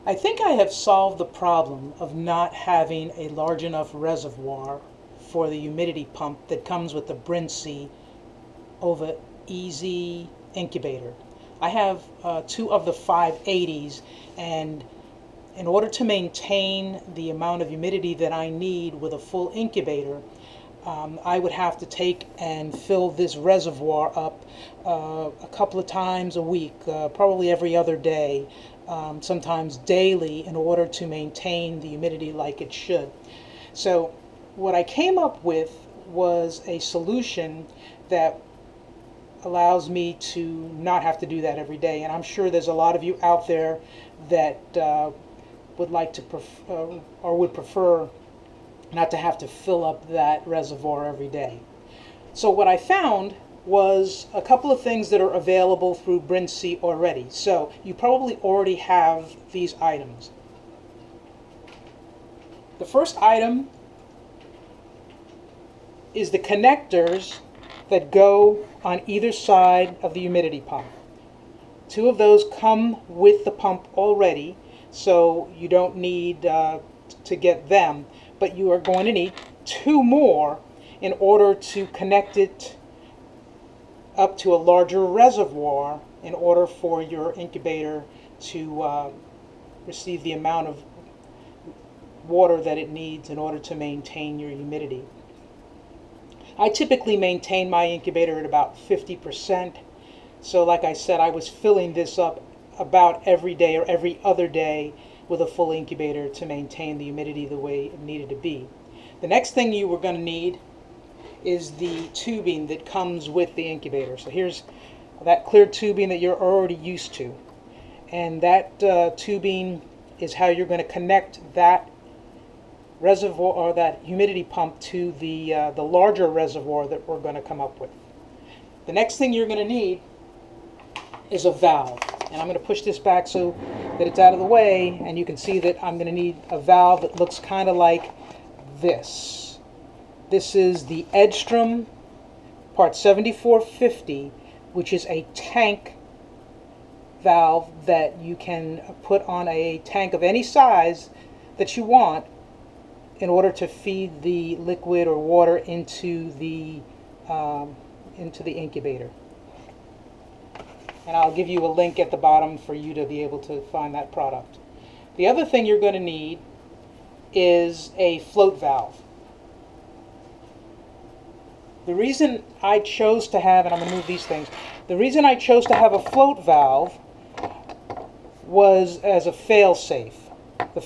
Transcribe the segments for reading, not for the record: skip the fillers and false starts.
I think I have solved the problem of not having a large enough reservoir for the humidity pump that comes with the Brinsea over Easy incubator. I have two of the 580s, and in order to maintain the amount of humidity that I need with a full incubator, I would have to take and fill this reservoir up a couple of times a week, probably every other day, sometimes daily, in order to maintain the humidity like it should. So what I came up with was a solution that allows me to not have to do that every day. And I'm sure there's a lot of you out there that would like to or would prefer not to have to fill up that reservoir every day. So what I found was a couple of things that are available through Brinsea already. So you probably already have these items. The first item is the connectors that go on either side of the humidity pump. Two of those come with the pump already, so you don't need to get them, but you are going to need two more in order to connect it up to a larger reservoir in order for your incubator to receive the amount of water that it needs in order to maintain your humidity. I typically maintain my incubator at about 50%. So like I said, I was filling this up about every day or every other day with a full incubator to maintain the humidity the way it needed to be. The next thing you were going to need is the tubing that comes with the incubator. So here's that clear tubing that you're already used to. And that tubing is how you're going to connect that reservoir or that humidity pump to the larger reservoir that we're going to come up with. The next thing you're going to need is a valve, and I'm going to push this back so that it's out of the way, and you can see that I'm going to need a valve that looks kind of like this. This is the Edstrom part 7450, which is a tank valve that you can put on a tank of any size that you want in order to feed the liquid or water into the incubator. And I'll give you a link at the bottom for you to be able to find that product. The other thing you're going to need is a float valve. The reason I chose to have, and I'm going to move these things, the reason I chose to have a float valve was as a fail-safe. The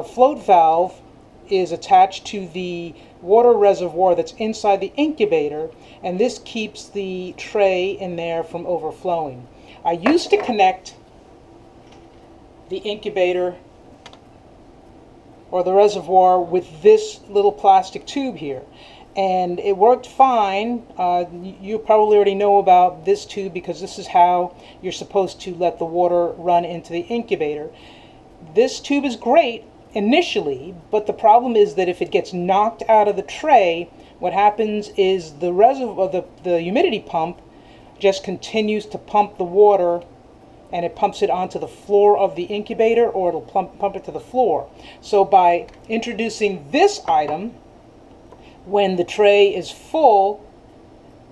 float valve is attached to the water reservoir that's inside the incubator, and this keeps the tray in there from overflowing. I used to connect the incubator or the reservoir with this little plastic tube here, and it worked fine. You probably already know about this tube because this is how you're supposed to let the water run into the incubator. This tube is great initially, but the problem is that if it gets knocked out of the tray, what happens is the reservoir, the humidity pump just continues to pump the water, and it pumps it onto the floor of the incubator, or it'll pump it to the floor. So by introducing this item, when the tray is full,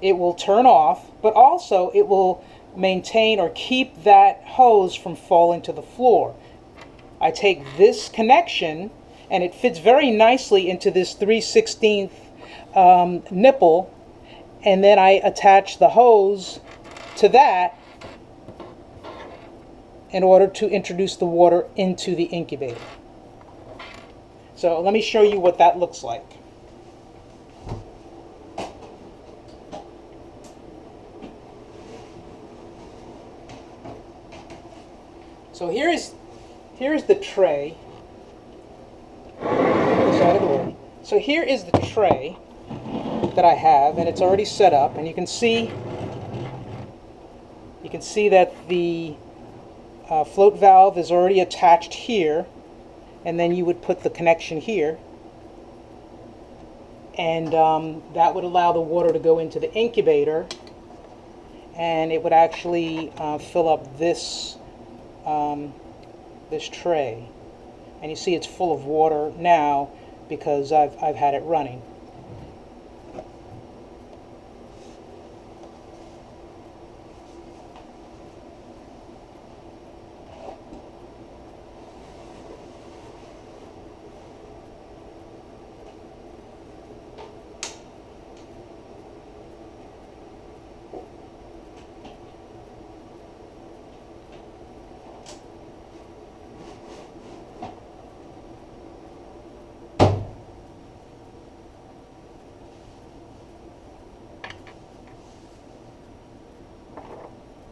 it will turn off, but also it will maintain or keep that hose from falling to the floor. I take this connection, and it fits very nicely into this 3/16 nipple, and then I attach the hose to that in order to introduce the water into the incubator. So let me show you what that looks like. So here's the tray. So here is the tray that I have, and it's already set up, and you can see that the float valve is already attached here, and then you would put the connection here, and that would allow the water to go into the incubator, and it would actually fill up this this tray. And you see it's full of water now because I've had it running.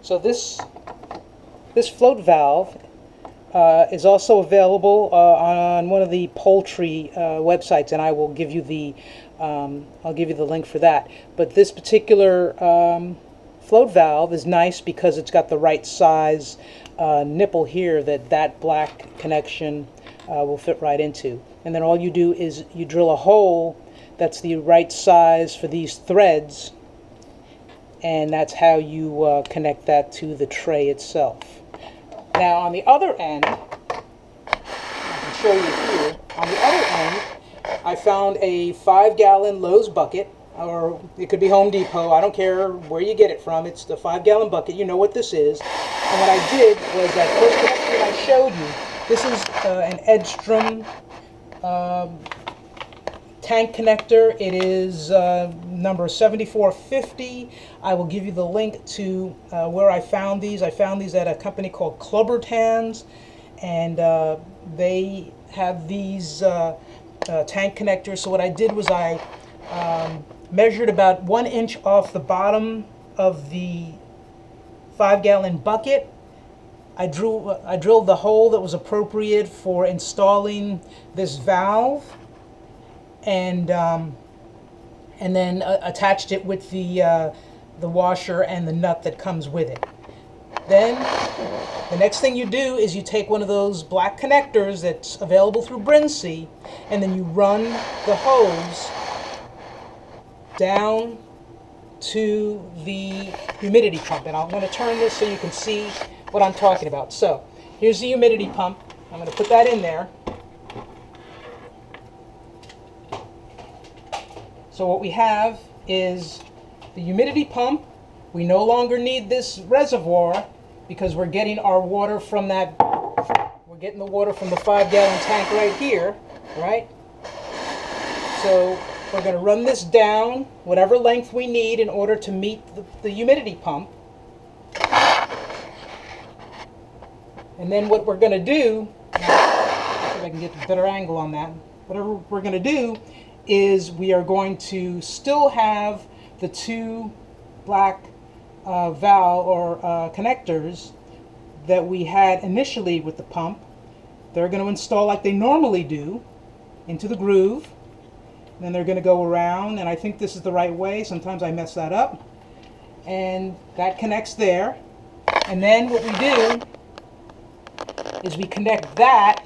So this float valve is also available on one of the poultry websites, and I will give you the I'll give you the link for that. But this particular float valve is nice because it's got the right size nipple here that black connection will fit right into. And then all you do is you drill a hole that's the right size for these threads, and that's how you connect that to the tray itself. Now on the other end, I can show you here, on the other end I found a 5-gallon Lowe's bucket, or it could be Home Depot, I don't care where you get it from, it's the 5-gallon bucket, you know what this is. And what I did was that first connection I showed you, this is an Edstrom tank connector. It is number 7450. I will give you the link to where I found these. I found these at a company called Clubbertans, and they have these tank connectors. So what I did was I measured about 1 inch off the bottom of the 5-gallon bucket. I drilled the hole that was appropriate for installing this valve, and then attached it with the washer and the nut that comes with it. Then the next thing you do is you take one of those black connectors that's available through Brinsea, and then you run the hose down to the humidity pump. And I'm going to turn this so you can see what I'm talking about. So here's the humidity pump. I'm going to put that in there. So what we have is the humidity pump. We no longer need this reservoir because we're getting our water from that, we're getting the water from the 5-gallon tank right here, right? So we're going to run this down whatever length we need in order to meet the humidity pump. And then what we're going to do, see if I can get a better angle on that, whatever we're going to do is we are going to still have the 2 black valve or connectors that we had initially with the pump. They're going to install like they normally do into the groove, and then they're going to go around, and I think this is the right way. Sometimes I mess that up, and that connects there. And then what we do is we connect that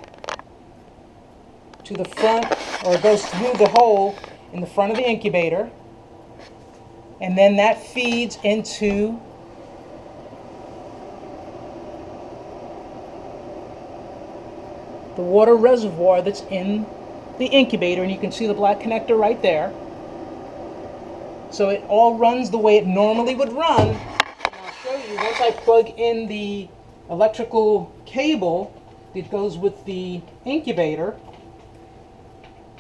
to the front, or it goes through the hole in the front of the incubator, and then that feeds into the water reservoir that's in the incubator, and you can see the black connector right there. So it all runs the way it normally would run. And I'll show you, once I plug in the electrical cable that goes with the incubator,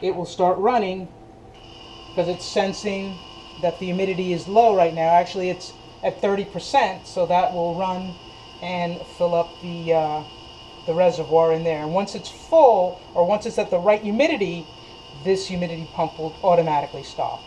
it will start running because it's sensing that the humidity is low right now. Actually, it's at 30%, so that will run and fill up the reservoir in there. And once it's full, or once it's at the right humidity, this humidity pump will automatically stop.